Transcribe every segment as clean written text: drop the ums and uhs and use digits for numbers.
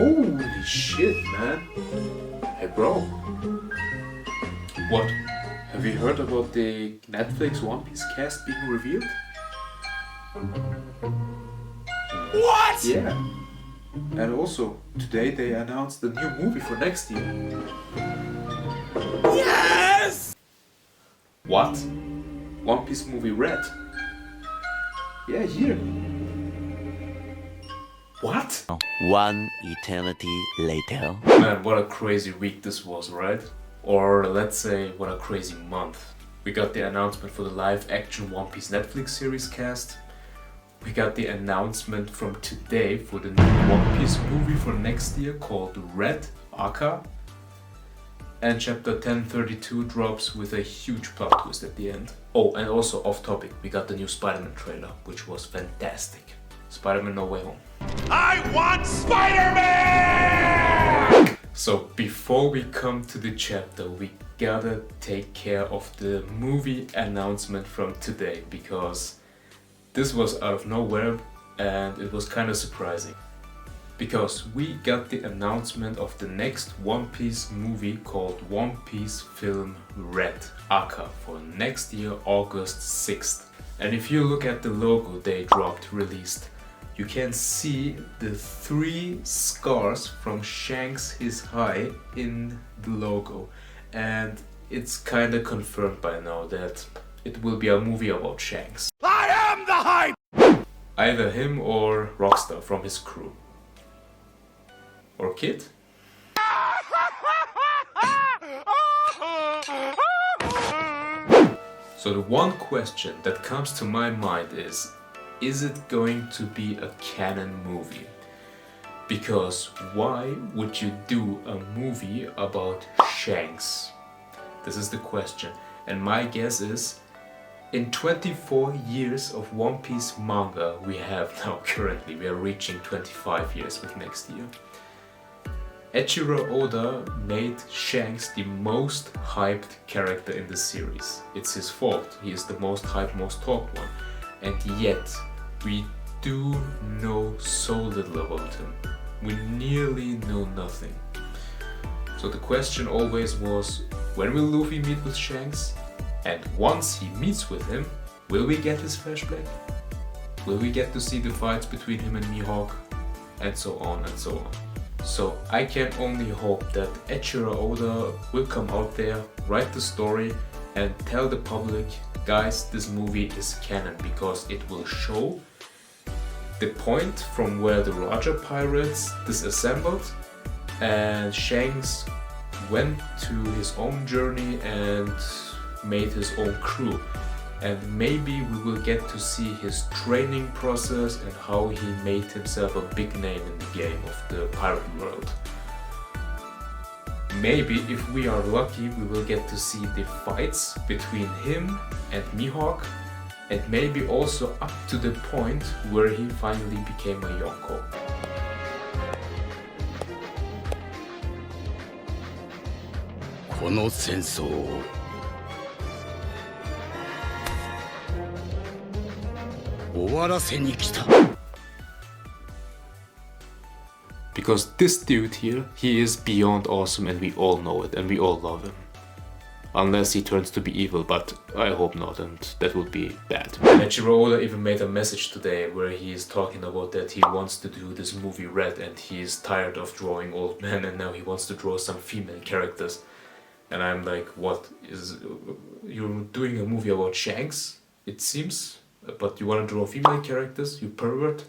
Holy shit, man. Hey bro. What? Have you heard about the Netflix One Piece cast being revealed? What? Yeah. And also, today they announced the new movie for next year. Yes! What? One Piece movie Red. Yeah, here. What? One eternity later. Man, what a crazy week this was, right? Or let's say, what a crazy month. We got the announcement for the live-action One Piece Netflix series cast. We got the announcement from today for the new One Piece movie for next year called Red, Aka. And chapter 1032 drops with a huge plot twist at the end. Oh, and also off topic, we got the new Spider-Man trailer, which was fantastic. Spider-Man No Way Home. I want Spider-Man! So before we come to the chapter, we gotta take care of the movie announcement from today, because this was out of nowhere and it was kind of surprising. Because we got the announcement of the next One Piece movie called One Piece Film Red, Aka, for next year, August 6th. And if you look at the logo they released, you can see the 3 scars from Shanks his high in the logo. And it's kinda confirmed by now that it will be a movie about Shanks. I am the hype! Either him or Rockstar from his crew. Or Kid? So the one question that comes to my mind is it going to be a canon movie? Because why would you do a movie about Shanks? This is the question. And my guess is, in 24 years of One Piece manga we have now currently, we are reaching 25 years with next year. Eiichiro Oda made Shanks the most hyped character in the series. It's his fault, he is the most hyped, most talked one. And yet, we do know so little about him. We nearly know nothing. So the question always was, when will Luffy meet with Shanks? And once he meets with him, will we get his flashback? Will we get to see the fights between him and Mihawk? And so on and so on. So I can only hope that Eiichiro Oda will come out there, write the story and tell the public, guys, this movie is canon, because it will show the point from where the Roger pirates disassembled and Shanks went to his own journey and made his own crew. And maybe we will get to see his training process and how he made himself a big name in the game of the pirate world. Maybe, if we are lucky, we will get to see the fights between him and Mihawk, and maybe also up to the point where he finally became a Yonko. Because this dude here, he is beyond awesome and we all know it and we all love him. Unless he turns to be evil, but I hope not, and that would be bad. And Eiichiro Oda even made a message today where he is talking about that he wants to do this movie Red and he is tired of drawing old men and now he wants to draw some female characters. And I'm like, what is... You're doing a movie about Shanks, it seems? But you want to draw female characters, you pervert?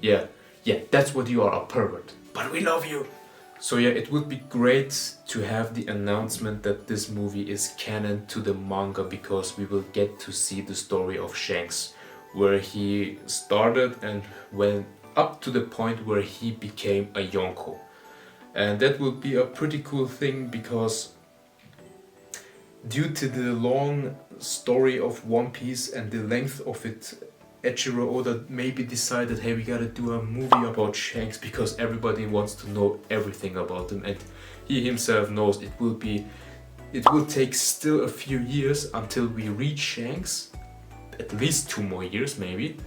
Yeah, that's what you are, a pervert. But we love you! So yeah, it would be great to have the announcement that this movie is canon to the manga, because we will get to see the story of Shanks, where he started and went up to the point where he became a Yonko. And that will be a pretty cool thing, because due to the long story of One Piece and the length of it, Eiichiro Oda maybe decided, hey, we gotta do a movie about Shanks because everybody wants to know everything about him, and he himself knows it will take still a few years until we reach Shanks, at least 2 more years maybe,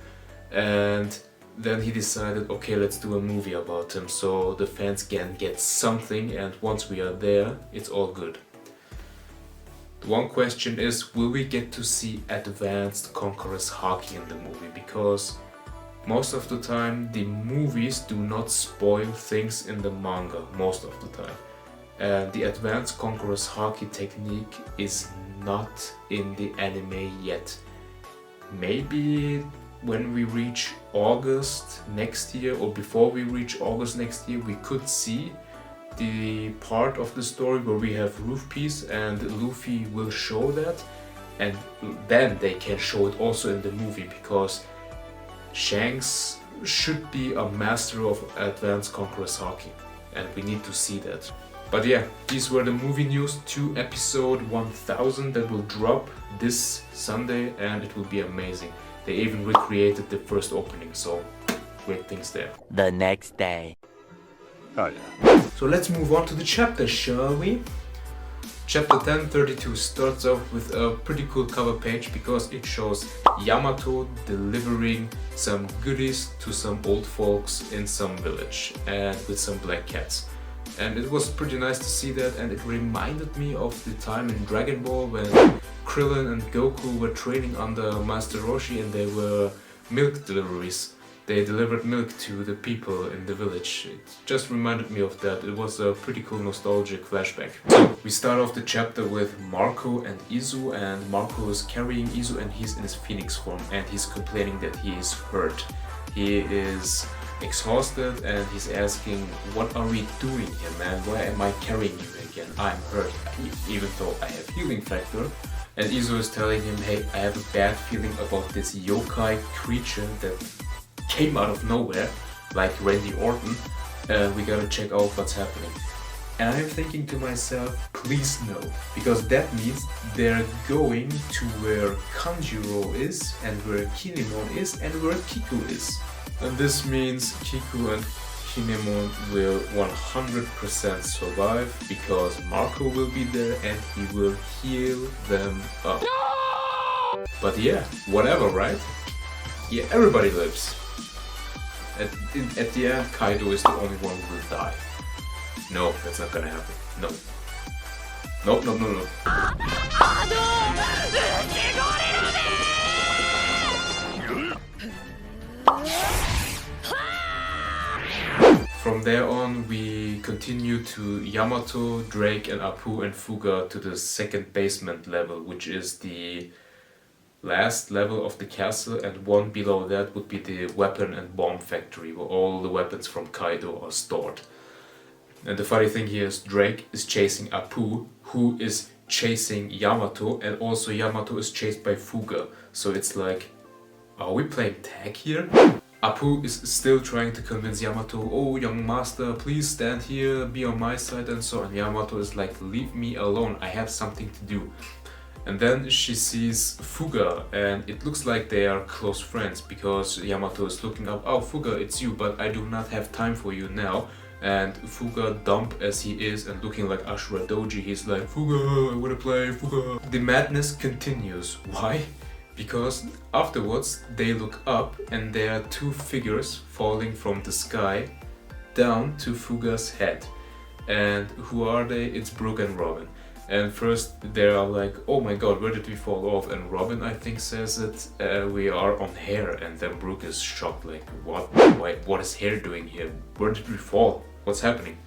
and then he decided, okay, let's do a movie about him so the fans can get something, and once we are there, it's all good. The one question is, will we get to see advanced Conqueror's Haki in the movie? Because most of the time the movies do not spoil things in the manga, most of the time. And the advanced Conqueror's Haki technique is not in the anime yet. Maybe when we reach August next year, or before we reach August next year, we could see the part of the story where we have Roof Piece and Luffy will show that, and then they can show it also in the movie, because Shanks should be a master of advanced Conqueror's Haki, and we need to see that. But yeah, these were the movie news to episode 1000 that will drop this Sunday, and it will be amazing. They even recreated the first opening, so great things there. The next day. Oh yeah. So let's move on to the chapter, shall we? Chapter 1032 starts off with a pretty cool cover page because it shows Yamato delivering some goodies to some old folks in some village, and with some black cats. And it was pretty nice to see that, and it reminded me of the time in Dragon Ball when Krillin and Goku were training under Master Roshi, and they were milk deliveries. They delivered milk to the people in the village. It just reminded me of that. It was a pretty cool nostalgic flashback. So we start off the chapter with Marco and Izu, and Marco is carrying Izu and he's in his phoenix form, and he's complaining that he is hurt. He is exhausted and he's asking, what are we doing here, man? Why am I carrying you again? I'm hurt, even though I have healing factor. And Izu is telling him, hey, I have a bad feeling about this yokai creature that came out of nowhere, like Randy Orton. We gotta check out what's happening. And I'm thinking to myself, please no, because that means they're going to where Kanjuro is, and where Kinemon is, and where Kiku is. And this means Kiku and Kinemon will 100% survive, because Marco will be there and he will heal them up. No! But yeah, whatever, right? Yeah, everybody lives. At the end, Kaido is the only one who will die. No, that's not gonna happen. No. Nope, no, no, no. From there on, we continue to Yamato, Drake, and Apu and Fuga to the second basement level, which is the last level of the castle, and one below that would be the weapon and bomb factory, where all the weapons from Kaido are stored. And the funny thing here is Drake is chasing Apu, who is chasing Yamato, and also Yamato is chased by Fuga. So it's like, are we playing tag here? Apu is still trying to convince Yamato, oh young master, please stand here, be on my side and so on. Yamato is like, leave me alone, I have something to do. And then she sees Fuga, and it looks like they are close friends, because Yamato is looking up, oh Fuga, it's you, but I do not have time for you now. And Fuga, dumb as he is and looking like Ashura Doji, he's like, Fuga, I wanna play, Fuga. The madness continues. Why? Because afterwards they look up and there are two figures falling from the sky down to Fuga's head. And who are they? It's Brook and Robin. And first they are like, oh my god, where did we fall off? And Robin, I think, says that we are on Hair. And then Brook is shocked, like, what? Why, what is Hair doing here? Where did we fall? What's happening?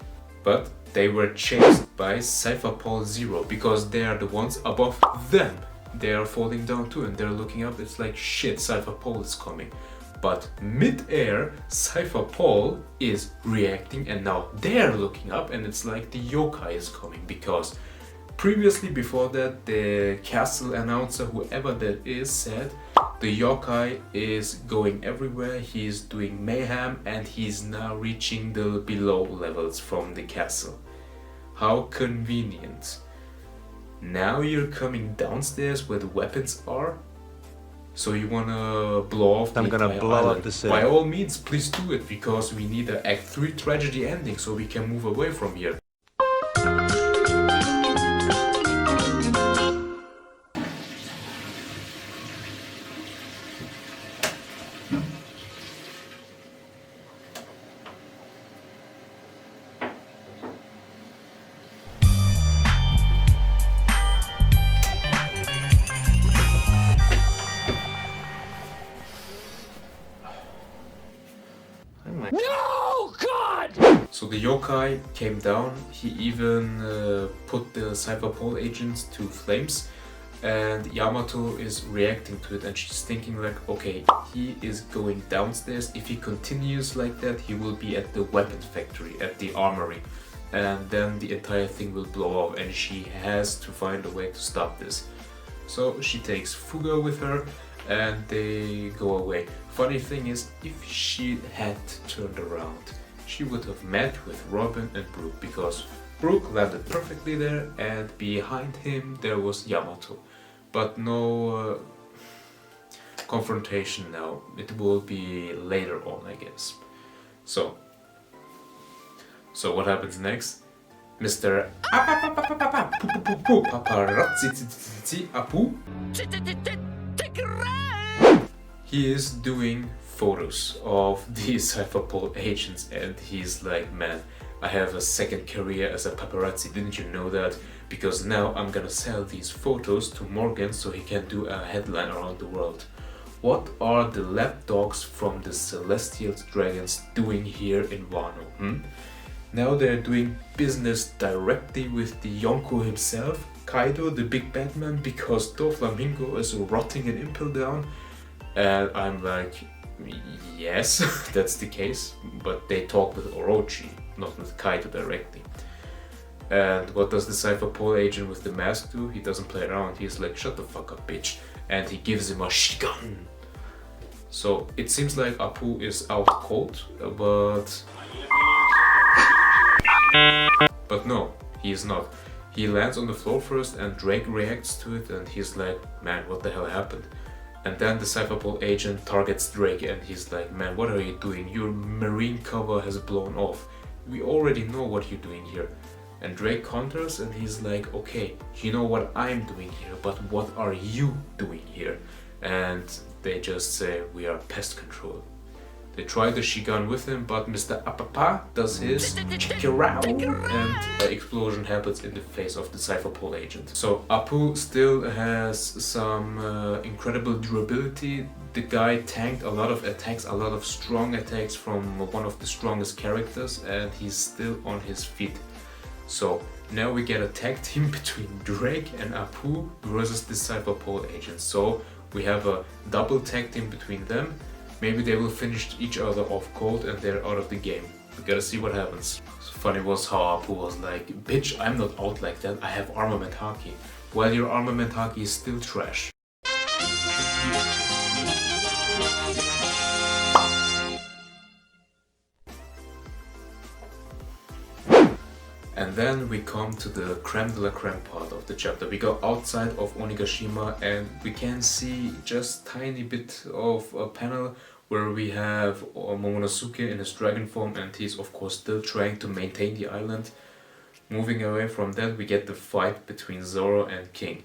But they were chased by Cipher Pol Zero, because they are the ones above them. They are falling down too, and they're looking up. It's like, shit, Cipher Pol is coming. But mid-air, Cipher Pol is reacting, and now they're looking up, and it's like the yokai is coming, because previously, before that, the castle announcer, whoever that is, said the yokai is going everywhere, he's doing mayhem, and he's now reaching the below levels from the castle. How convenient. Now you're coming downstairs where the weapons are? So you wanna blow off the entire island? the city. By all means, please do it, because we need an Act 3 tragedy ending so we can move away from here. No, God! So the yokai came down. He even put the Cipher Pol agents to flames. And Yamato is reacting to it, and she's thinking like, okay, he is going downstairs. If he continues like that, he will be at the weapons factory, at the armory. And then the entire thing will blow up, and she has to find a way to stop this. So she takes Fuga with her, and they go away. Funny thing is, if she had turned around, she would have met with Robin and Brooke, because Brooke landed perfectly there, and behind him there was Yamato. But no confrontation now. It will be later on, I guess. So what happens next? Mr. Paparazzi Apu. He is doing photos of the Cipher Pol agents, and he's like, man, I have a second career as a paparazzi, didn't you know that? Because now I'm gonna sell these photos to Morgan so he can do a headline around the world. What are the lapdogs from the Celestial Dragons doing here in Wano? Now they're doing business directly with the Yonko himself, Kaido, the big bad man, because Doflamingo is rotting an Impel down. And I'm like, yes, that's the case, but they talk with Orochi, not with Kaido directly. And what does the Cipher Pol agent with the mask do? He doesn't play around, he's like, shut the fuck up, bitch. And he gives him a shigun. So it seems like Apu is out cold, but no, he is not. He lands on the floor first, and Drake reacts to it, and he's like, man, what the hell happened? And then the Cipher Pol agent targets Drake, and he's like, man, what are you doing? Your marine cover has blown off. We already know what you're doing here. And Drake counters, and he's like, okay, you know what I'm doing here, but what are you doing here? And they just say, we are pest control. They try the Shigan with him, but Mr. Apapa does his check it out, and an explosion happens in the face of the Cipher Pol agent. So Apu still has some incredible durability. The guy tanked a lot of attacks, a lot of strong attacks from one of the strongest characters, and he's still on his feet. So now we get a tag team between Drake and Apu versus the Cipher Pol agent. So we have a double tag team between them. Maybe they will finish each other off cold and they're out of the game. We gotta see what happens. Funny was how Apu was like, bitch, I'm not out like that, I have armament haki. While your armament haki is still trash. And then we come to the creme de la creme part of the chapter. We go outside of Onigashima, and we can see just tiny bit of a panel where we have Momonosuke in his dragon form, and he's of course still trying to maintain the island. Moving away from that, we get the fight between Zoro and King.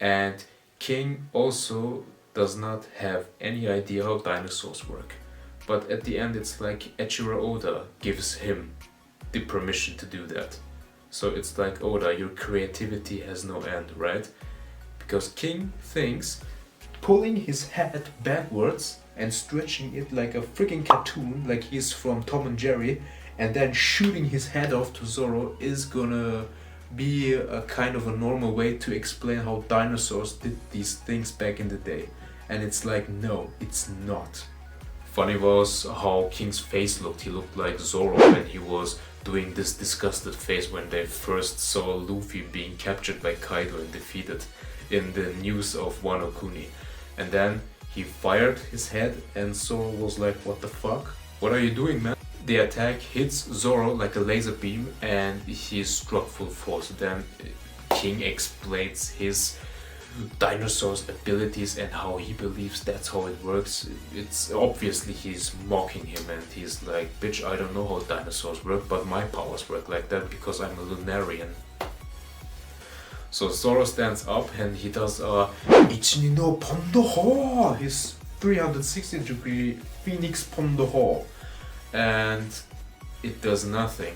And King also does not have any idea how dinosaurs work. But at the end it's like Eiichiro Oda gives him the permission to do that. So it's like, Oda, your creativity has no end, right? Because King thinks pulling his head backwards and stretching it like a freaking cartoon, like he's from Tom and Jerry, and then shooting his head off to Zoro is gonna be a kind of a normal way to explain how dinosaurs did these things back in the day. And it's like, no, it's not. Funny was how King's face looked. He looked like Zoro when he was doing this disgusted face when they first saw Luffy being captured by Kaido and defeated in the news of Wano Kuni. And then he fired his head and Zoro was like, what the fuck? What are you doing, man? The attack hits Zoro like a laser beam and he is struck full force. Then King explains his dinosaurs abilities and how he believes that's how it works. It's obviously he's mocking him and he's like, bitch, I don't know how dinosaurs work, but my powers work like that because I'm a Lunarian. So Zoro stands up and he does a Ichini no Pondoho, his 360-degree Phoenix Pondoho, and it does nothing.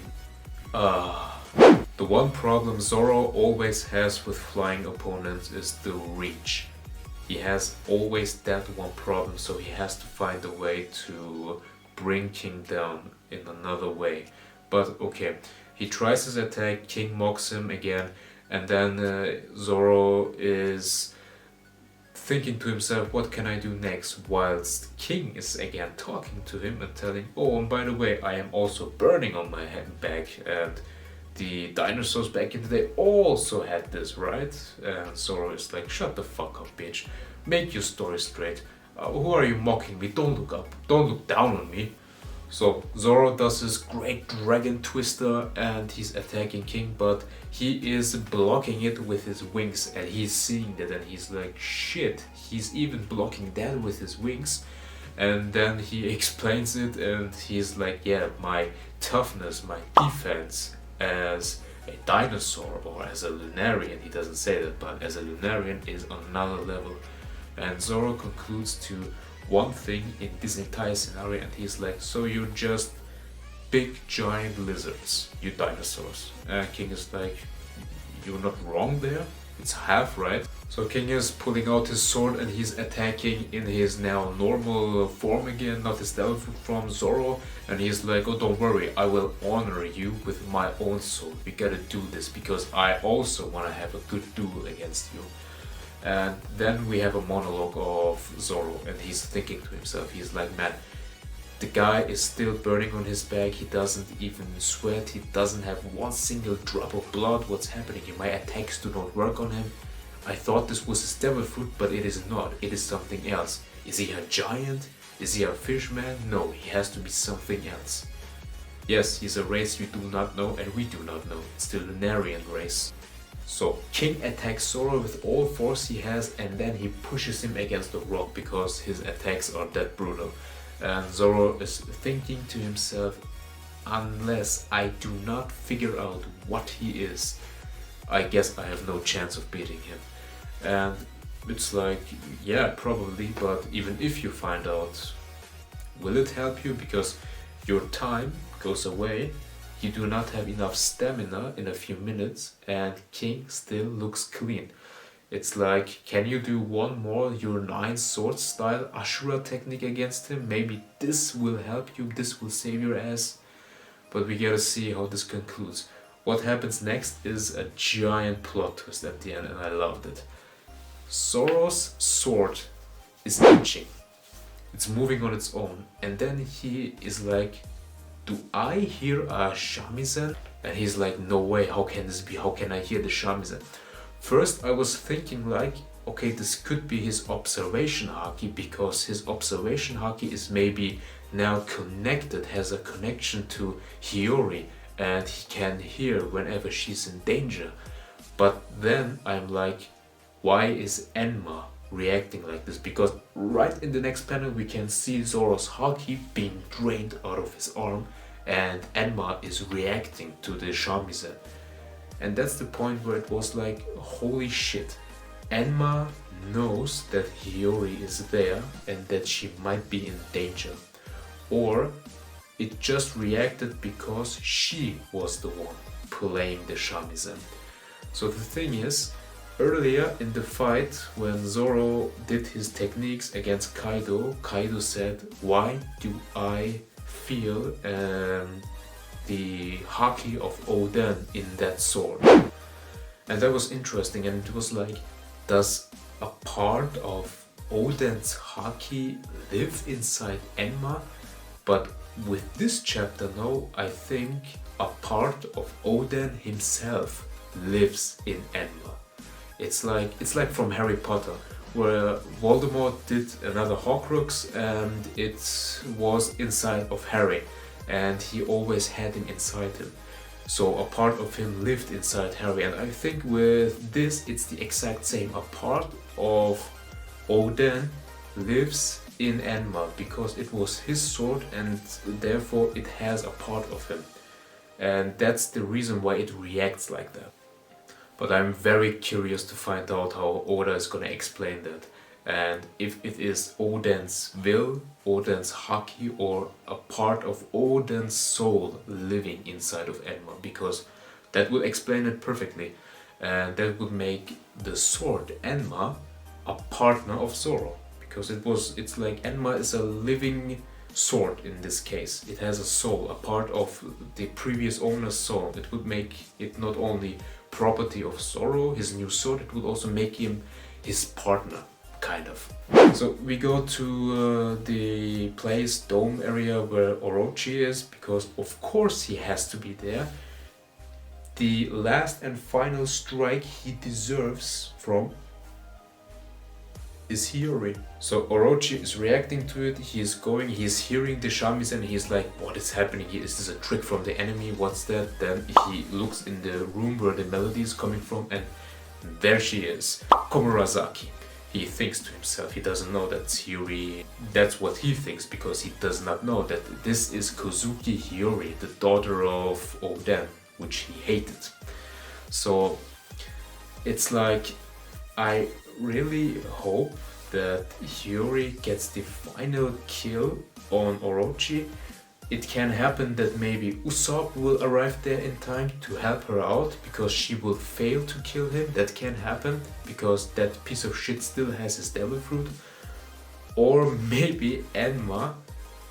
The one problem Zoro always has with flying opponents is the reach. He has always that one problem, so he has to find a way to bring King down in another way. But okay, he tries his attack, King mocks him again, and then Zoro is thinking to himself, what can I do next? Whilst King is again talking to him and telling, oh, and by the way, I am also burning on my back, and the dinosaurs back in the day also had this, right? And Zoro is like, shut the fuck up, bitch. Make your story straight. Who are you mocking me? Don't look up. Don't look down on me. So Zoro does his great dragon twister and he's attacking King, but he is blocking it with his wings, and he's seeing that and he's like, shit, he's even blocking that with his wings. And then he explains it and he's like, yeah, my toughness, my defense as a dinosaur or as a Lunarian, he doesn't say that, but as a Lunarian is on another level. And Zoro concludes to one thing in this entire scenario, and he's like, so you're just big giant lizards, you dinosaurs. And King is like, you're not wrong there, it's half right. So King is pulling out his sword and he's attacking in his now normal form again, not his devil form, Zoro. And he's like, oh, don't worry, I will honor you with my own sword. We gotta do this because I also wanna have a good duel against you. And then we have a monologue of Zoro, and he's thinking to himself, he's like, man, the guy is still burning on his back, he doesn't even sweat, he doesn't have one single drop of blood, what's happening here? My attacks do not work on him. I thought this was his devil fruit, but it is not, it is something else. Is he a giant? Is he a fishman? No, he has to be something else. Yes, he's a race you do not know, and we do not know, it's the Lunarian race. So King attacks Zoro with all force he has, and then he pushes him against the rock because his attacks are that brutal. And Zoro is thinking to himself, unless I do not figure out what he is, I guess I have no chance of beating him. And it's like, yeah, probably, but even if you find out, will it help you? Because your time goes away. You do not have enough stamina in a few minutes, and King still looks clean. It's like, can you do one more your 9 sword style Ashura technique against him? Maybe this will help you, this will save your ass. But we gotta see how this concludes. What happens next is a giant plot twist at the end, and I loved it. Zoro's sword is itching. It's moving on its own, and then he is like, do I hear a shamisen? And he's like, no way, how can this be? How can I hear the shamisen? First I was thinking like, okay, this could be his observation haki, because his observation haki is maybe now connected, has a connection to Hiyori, and he can hear whenever she's in danger. But then I'm like, why is Enma reacting like this? Because right in the next panel we can see Zoro's haki being drained out of his arm, and Enma is reacting to the shamisen. And that's the point where it was like, holy shit, Enma knows that Hiyori is there and that she might be in danger. Or it just reacted because she was the one playing the shamisen. So the thing is, earlier in the fight, when Zoro did his techniques against Kaido, Kaido said, why do I feel the haki of Oden in that sword? And that was interesting, and it was like, does a part of Oden's haki live inside Enma? But with this chapter now, I think a part of Oden himself lives in Enma. It's like from Harry Potter, where Voldemort did another Horcrux and it was inside of Harry, and he always had him inside him. So a part of him lived inside Harry, and I think with this it's the exact same. A part of Oden lives in Enma because it was his sword, and therefore it has a part of him. And that's the reason why it reacts like that. But I'm very curious to find out how Oda is gonna explain that. And if it is Oden's will, Oden's haki, or a part of Oden's soul living inside of Enma, because that will explain it perfectly. And that would make the sword Enma a partner of Zoro. Because it's like Enma is a living sword in this case. It has a soul, a part of the previous owner's soul. It would make it not only property of Zoro, his new sword, it would also make him his partner, kind of. So we go to the place, dome area where Orochi is, because of course he has to be there. The last and final strike he deserves from is Hiyori. So Orochi is reacting to it, he's hearing the shamisen, he's like, what is happening here? Is this a trick from the enemy? What's that? Then he looks in the room where the melody is coming from, and there she is, Komurazaki. He thinks to himself, he doesn't know that's Hiyori. That's what he thinks, because he does not know that this is Kozuki Hiyori, the daughter of Oden, which he hated. So it's like, I really hope that Hiyori gets the final kill on Orochi. It can happen that maybe Usopp will arrive there in time to help her out, because she will fail to kill him. That can happen, because that piece of shit still has his devil fruit. Or maybe Enma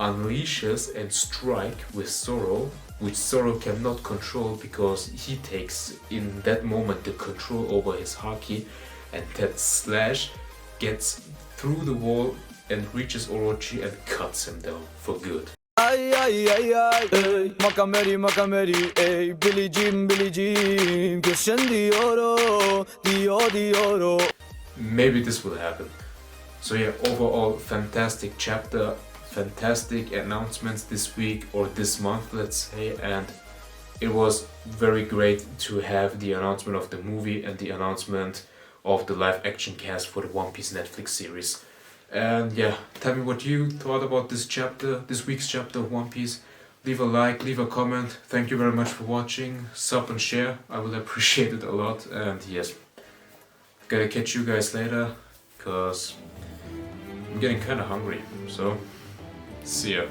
unleashes and strike with Zoro, which Zoro cannot control, because he takes in that moment the control over his haki, and that slash gets through the wall and reaches Orochi and cuts him down for good. Ay, ay, ay, ay, ey, Makameri, Makameri, ey, Billie Jean, Christian Dioro, Dioro. Maybe this will happen. So yeah, overall fantastic chapter, fantastic announcements this week or this month, let's say, and it was very great to have the announcement of the movie and the announcement of the live action cast for the One Piece Netflix series. And yeah, tell me what you thought about this chapter, this week's chapter of One Piece. Leave a like, leave a comment. Thank you very much for watching. Sub and share, I would appreciate it a lot. And yes, gotta catch you guys later, cause I'm getting kinda hungry. So, see ya.